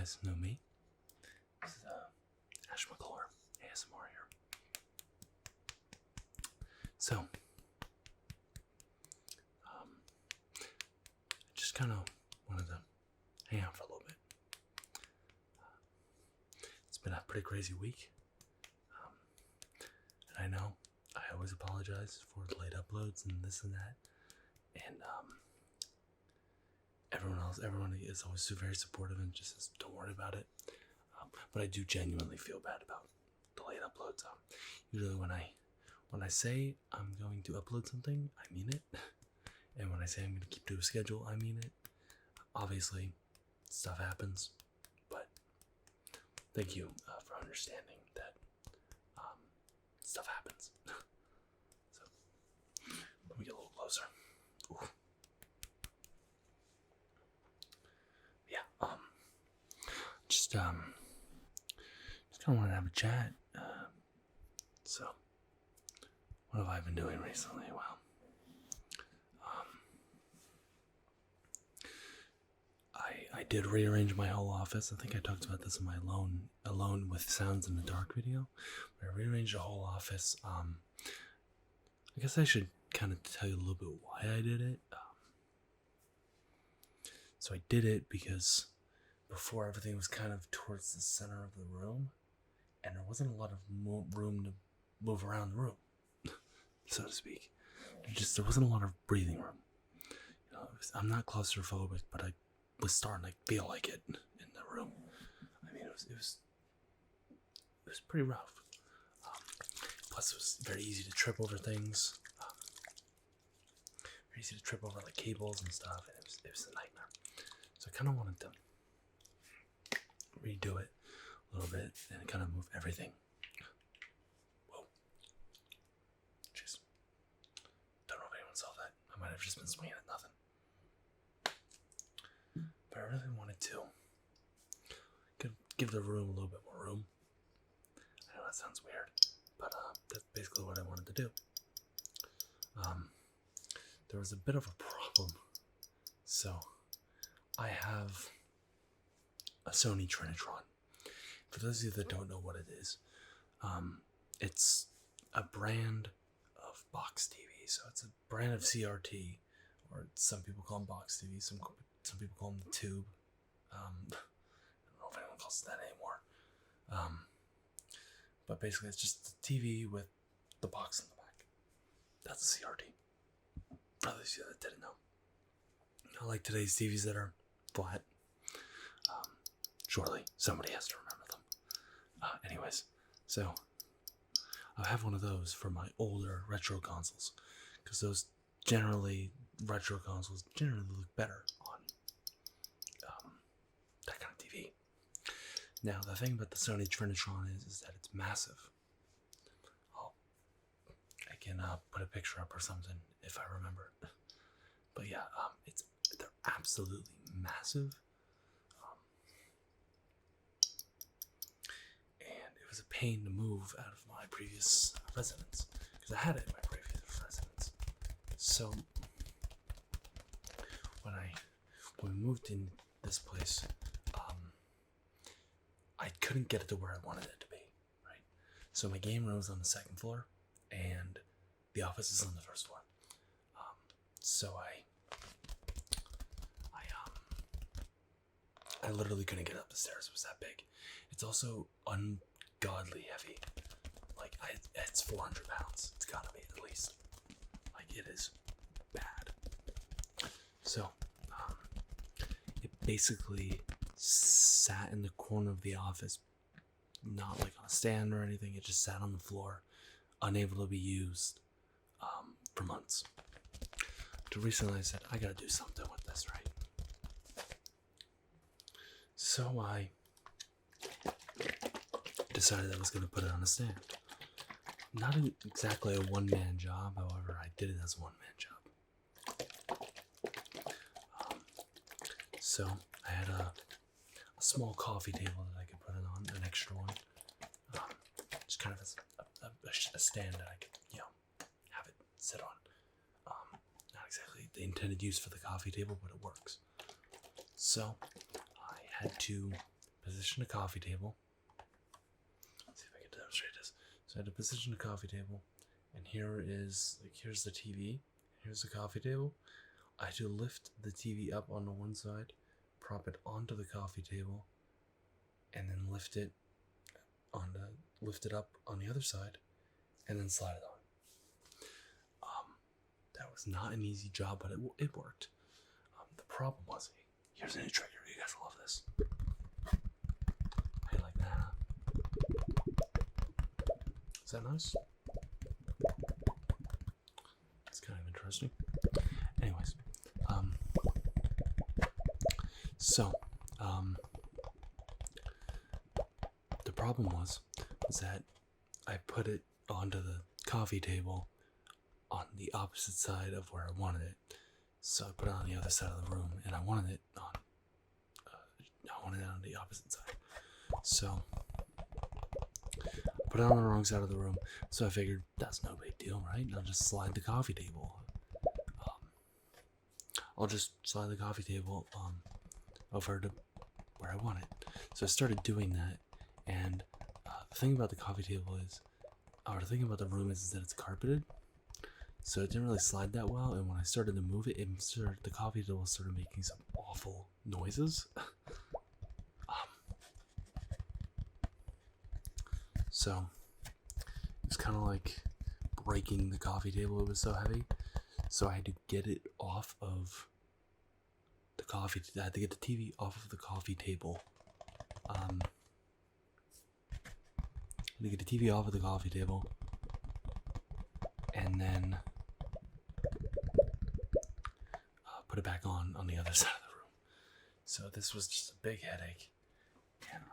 guys know me. This is Ash McClure, ASMR here. So, I just kind of wanted to hang out for a little bit. It's been a pretty crazy week. And I know I always apologize for the late uploads and this and that. And everyone is always so very supportive and just says, don't worry about it. But I do genuinely feel bad about the late uploads. Usually when I say I'm going to upload something, I mean it. And when I say I'm going to keep to a schedule, I mean it. Obviously, stuff happens, but thank you for understanding that stuff happens. So, let me get a little closer. Ooh. Yeah, just kind of wanted to have a chat. So, what have I been doing recently? Well, I did rearrange my whole office. I think I talked about this in my Alone with Sounds in the Dark video. But I rearranged the whole office. I guess I should kind of tell you a little bit why I did it. So I did it because before everything was kind of towards the center of the room, and there wasn't a lot of room to move around the room, so to speak. There wasn't a lot of breathing room. You know, I'm not claustrophobic, but I was starting to feel like it in the room. I mean, it was pretty rough. Plus, it was very easy to trip over things. Very easy to trip over like cables and stuff, and it was a nightmare. So I kind of wanted to redo it a little bit and kind of move everything. Whoa. Jeez. Don't know if anyone saw that. I might have just been swinging at nothing. But I really wanted to give the room a little bit more room. I know that sounds weird, but that's basically what I wanted to do. There was a bit of a problem. So, I have a Sony Trinitron. For those of you that don't know what it is, it's a brand of box TV. So it's a brand of CRT, or some people call them box TV. Some people call them the tube. I don't know if anyone calls it that anymore. But basically, it's just the TV with the box in the back. That's a CRT. For those of you that didn't know. Not like today's TVs that are flat. Surely somebody has to remember them. Anyways, so I have one of those for my older retro consoles, because those retro consoles generally look better on that kind of TV. Now, the thing about the Sony Trinitron is that it's massive. I can put a picture up or something if I remember. But yeah, they're absolutely massive. And it was a pain to move out of my previous residence, because I had it in my previous residence. So when we moved in this place, I couldn't get it to where I wanted it to be, right? So my game room was on the second floor, and the office is on the first floor. So I literally couldn't get up the stairs. It was that big. It's also ungodly heavy. Like, it's 400 pounds. It's gotta be, at least. Like, it is bad. So, it basically sat in the corner of the office, not like on a stand or anything. It just sat on the floor, unable to be used for months. Till recently I said, I gotta do something with this, right? So I decided I was going to put it on a stand. Not exactly a one-man job, however, I did it as a one-man job. So I had a small coffee table that I could put it on, an extra one. Just kind of as a stand that I could, have it sit on. Not exactly the intended use for the coffee table, but it works. So I had to position a coffee table. Let's see if I can demonstrate this. So I had to position a coffee table, and here's the TV, here's the coffee table. I had to lift the TV up onto one side, prop it onto the coffee table, and then lift it up on the other side, and then slide it on. That was not an easy job, but it worked. The problem was, here's a new trigger. You guys will love this. Hey, like that, huh? Is that nice? It's kind of interesting. Anyways, the problem was that I put it onto the coffee table on the opposite side of where I wanted it. So I put it on the other side of the room, and I wanted it on the opposite side. So I put it on the wrong side of the room. So I figured that's no big deal, right? I'll just slide the coffee table. Over to where I want it. So I started doing that, and the thing about the coffee table is, or the thing about the room is that it's carpeted. So it didn't really slide that well, and when I started to move it, the coffee table started making some awful noises. So it's kind of like breaking the coffee table. It was so heavy, so I had to get it off of the coffee. I had to get the TV off of the coffee table. To get the TV off of the coffee table, and then put it back on the other side of the room. So this was just a big headache, and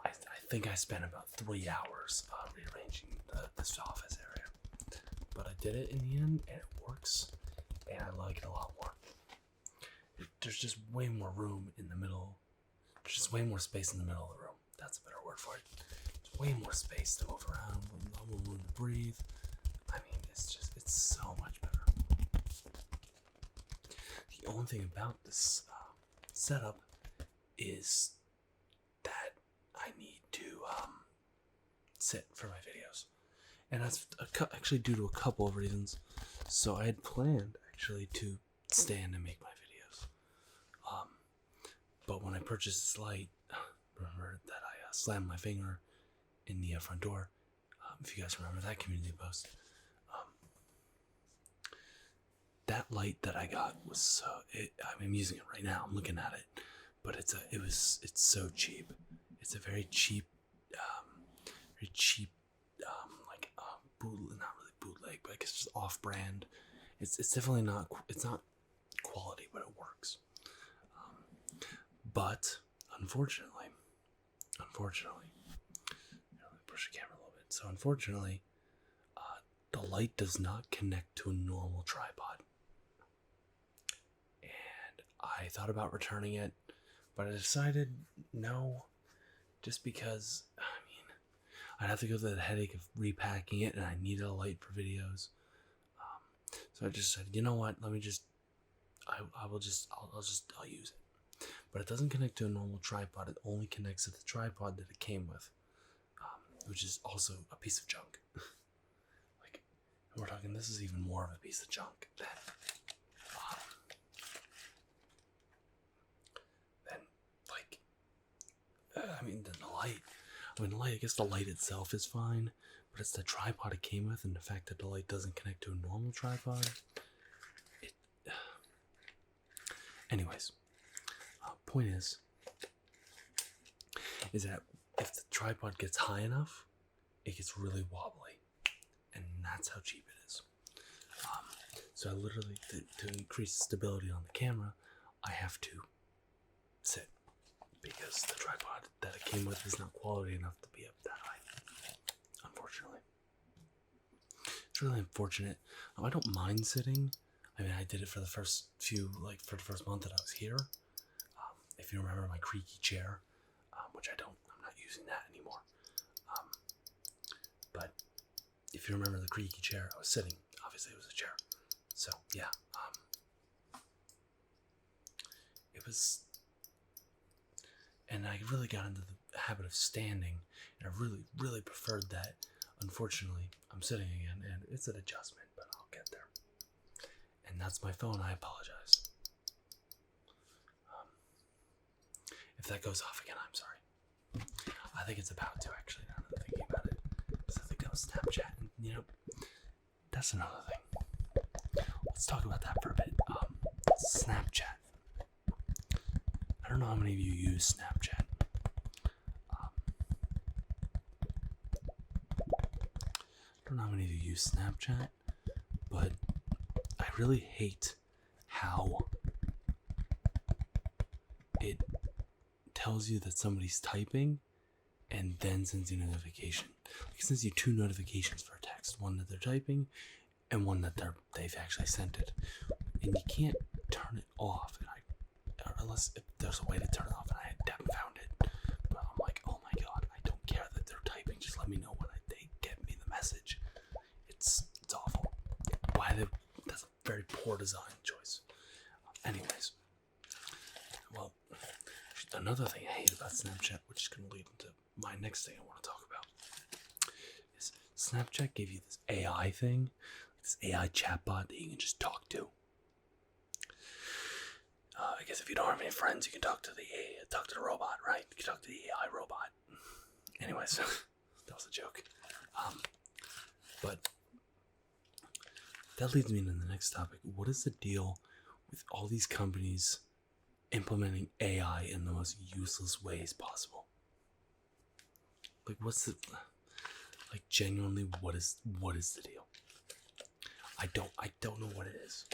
I think I spent about 3 hours rearranging this office area. But I did it in the end, and it works, and I like it a lot more. There's just way more room in the middle. There's just way more space in the middle of the room. That's a better word for it. There's way more space to move around, more room to breathe. I mean, it's so much better. The only thing about this setup is that I need to sit for my videos, and that's actually due to a couple of reasons. So I had planned actually to stand and make my videos, but when I purchased this light, remember that I slammed my finger in the front door. If you guys remember that community post, that light that I got was I'm using it right now. I'm looking at it, but it's so cheap. It's a very cheap, not really bootleg, but I guess just off-brand. It's definitely not. It's not quality, but it works. But unfortunately, let me push the camera a little bit. So unfortunately, the light does not connect to a normal tripod. And I thought about returning it, but I decided no, just because, I'd have to go through the headache of repacking it, and I needed a light for videos. So I just said, you know what, I'll use it. But it doesn't connect to a normal tripod. It only connects to the tripod that it came with, which is also a piece of junk. We're talking, this is even more of a piece of junk than the light. The light, I guess the light itself is fine, but it's the tripod it came with, and the fact that the light doesn't connect to a normal tripod. Anyways, point is that if the tripod gets high enough, it gets really wobbly, and that's how cheap it is. So I literally, to increase stability on the camera, I have to sit, because the tripod that it came with is not quality enough to be up that high, unfortunately. It's really unfortunate. I don't mind sitting. I did it for the first for the first month that I was here. If you remember my creaky chair, which I'm not using that anymore. But if you remember the creaky chair, I was sitting. Obviously, it was a chair. So yeah, it was, and I really got into habit of standing, and I really, really preferred that. Unfortunately, I'm sitting again, and it's an adjustment, but I'll get there. And that's my phone. I apologize. If that goes off again, I'm sorry. I think it's about to, actually, now that I'm thinking about it. Because I think I was Snapchat, and, that's another thing. Let's talk about that for a bit. Snapchat. I don't know how many of you use Snapchat. I don't know how many of you use Snapchat, but I really hate how it tells you that somebody's typing and then sends you a notification. It sends you 2 notifications for a text, one that they're typing and one that they've actually sent it. And you can't turn it off, unless if there's a way to turn it off, and I haven't found it. But I'm like, oh my god, I don't care that they're typing. Just let me know when they get me the message. It's awful. That's a very poor design choice. Anyways, well, another thing I hate about Snapchat, which is going to lead into my next thing I want to talk about, is Snapchat gave you this AI thing, this AI chatbot that you can just talk to. I guess if you don't have any friends, you can talk to the robot, right? You can talk to the AI robot. Anyways, that was a joke. But that leads me into the next topic. What is the deal with all these companies implementing AI in the most useless ways possible? Like, genuinely, what is the deal? I don't know what it is.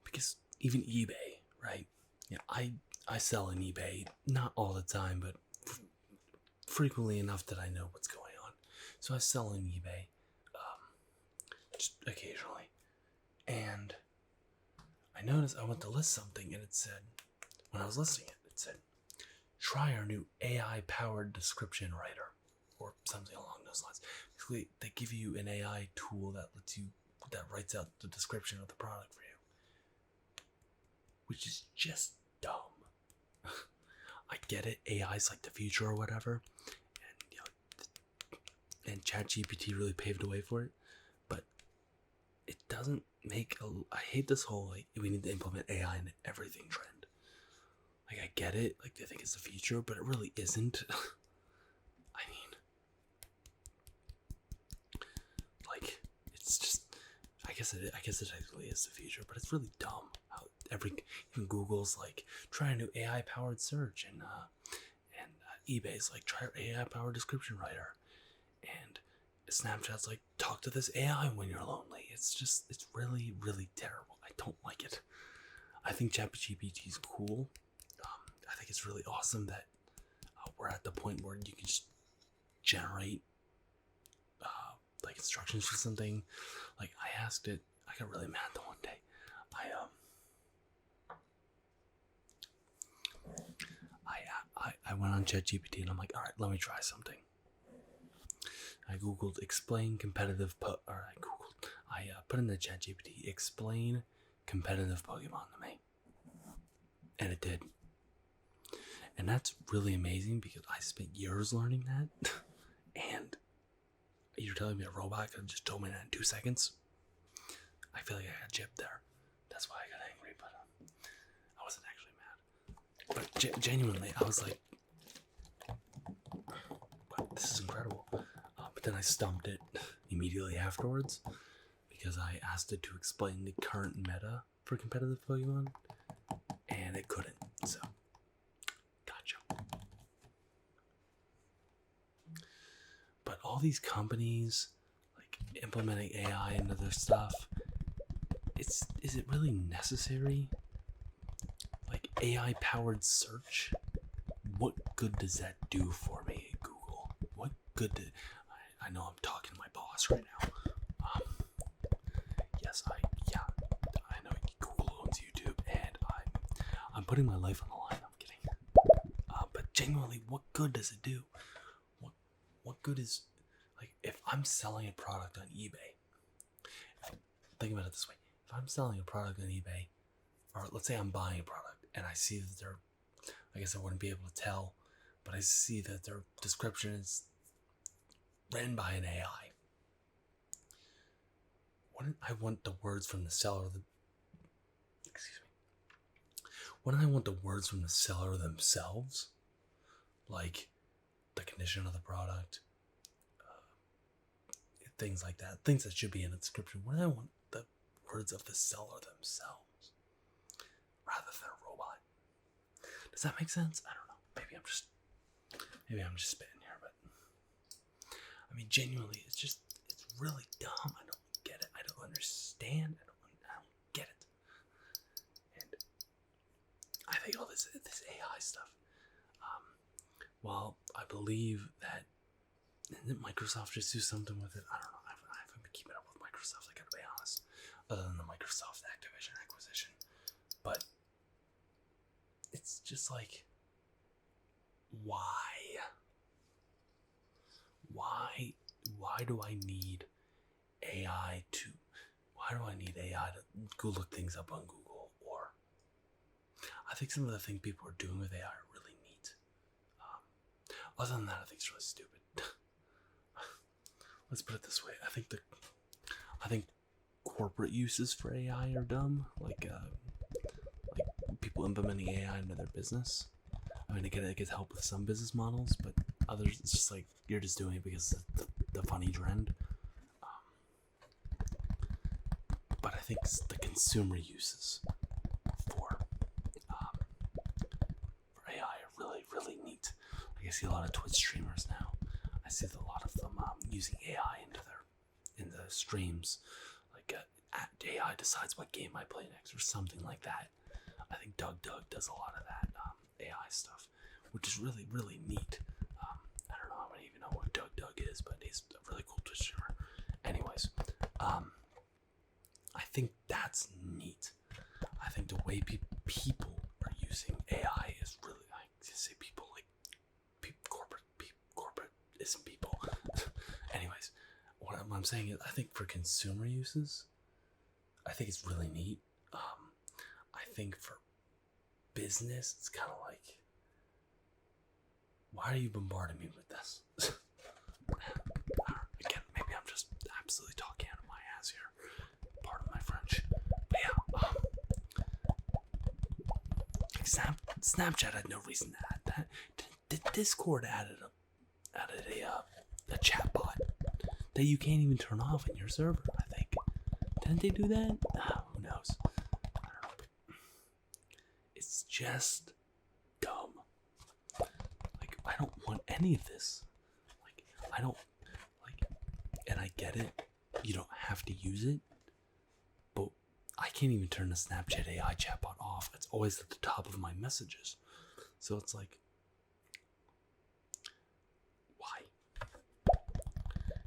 Because even eBay, right? Yeah, I sell on eBay, not all the time, but frequently enough that I know what's going on. So I sell on eBay, just occasionally. And I noticed I went to list something, and it said, when I was listing it, it said, try our new AI-powered description writer, or something along those lines. Basically, they give you an AI tool that writes out the description of the product for you, which is just dumb. I get it, AI's like the future or whatever, and ChatGPT really paved the way for it, but it doesn't make I hate this whole, we need to implement AI in everything trend. I get it, they think it's the future, but it really isn't. I mean, it's just, I guess it actually is the future, but it's really dumb how even Google's try a new AI powered search, and eBay's try our AI powered description writer, and Snapchat's talk to this AI when you're lonely. It's really, really terrible. I don't like it. I think ChatGPT is cool. I think it's really awesome that we're at the point where you can just generate instructions for something. I asked it. I got really mad the one day. I went on ChatGPT and I'm like, all right, let me try something. I googled explain competitive I put in the ChatGPT explain competitive Pokemon to me, and it did. And that's really amazing because I spent years learning that. And you're telling me a robot could have just told me that in 2 seconds? I feel like I got gypped there. That's why I got angry, but I wasn't actually mad. But genuinely, I was like, wow, this is incredible. But then I stumped it immediately afterwards because I asked it to explain the current meta for competitive Pokemon, and it couldn't. So, gotcha. But all these companies implementing AI into their stuff, is it really necessary? AI powered search, what good does that do for me at Google? What good I know I'm talking to my boss right now. Yes, I know Google owns YouTube, and I'm putting my life on the line. I'm kidding. But genuinely, what good does it do? What good is, if I'm selling a product on eBay, think about it this way. If I'm selling a product on eBay, or let's say I'm buying a product, and I see that I guess I wouldn't be able to tell but I see that their description is written by an AI. Wouldn't I want the words from the seller? Wouldn't I want the words from the seller themselves, like the condition of the product, things like that, things that should be in the description? Wouldn't I want the words of the seller themselves rather than a robot? Does that make sense? I don't know. Maybe I'm just spitting here, but I mean, genuinely, it's really dumb. I don't get it. I don't understand. I don't get it. And I think all this AI stuff. Well, I believe that didn't Microsoft just do something with it? I don't know. I haven't been keeping up with Microsoft, I gotta be honest. Other than the Microsoft Activision acquisition. But it's just like, why? Why do I need AI to go look things up on Google? Or I think some of the things people are doing with AI are really neat. Other than that, I think it's really stupid. Let's put it this way. I think corporate uses for AI are dumb. Like people implementing AI into their business. I mean, it gets help with some business models, but others, it's just like you're just doing it because of the funny trend. But I think the consumer uses for AI are really, really neat. Like I see a lot of Twitch streamers now. I see a lot of them using AI in the streams. Like AI decides what game I play next or something like that. I think Doug does a lot of that AI stuff, which is really, really neat. I don't know how many of you know what Doug is, but he's a really cool Twitch streamer. Anyways, I think that's neat. I think the way people are using AI is really, I say people like corporate isn't people. Anyways, what I'm saying is, I think for consumer uses, I think it's really neat. I think for business, it's kind of like, why are you bombarding me with this? Again, maybe I'm just absolutely talking out of my ass here. Pardon my French. But yeah, Snapchat had no reason to add that. Discord added a chat bot that you can't even turn off in your server, I think. Didn't they do that? Who knows? I don't know. It's just dumb. Like, I don't want any of this. Like, I don't, like, and I get it. You don't have to use it. But I can't even turn the Snapchat AI chatbot off. It's always at the top of my messages. So it's like, why?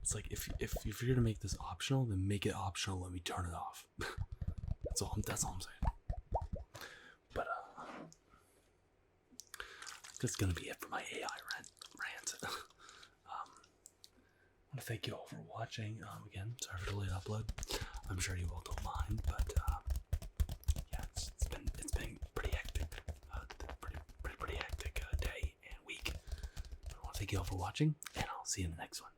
It's like, if you're gonna make this optional, then make it optional. Let me turn it off. That's all I'm saying. But that's gonna be it for my AI rant. I want to thank you all for watching. Again, sorry for the late upload. I'm sure you all don't mind, but yeah, it's been pretty hectic. Pretty hectic day and week. I want to thank you all for watching, and I'll see you in the next one.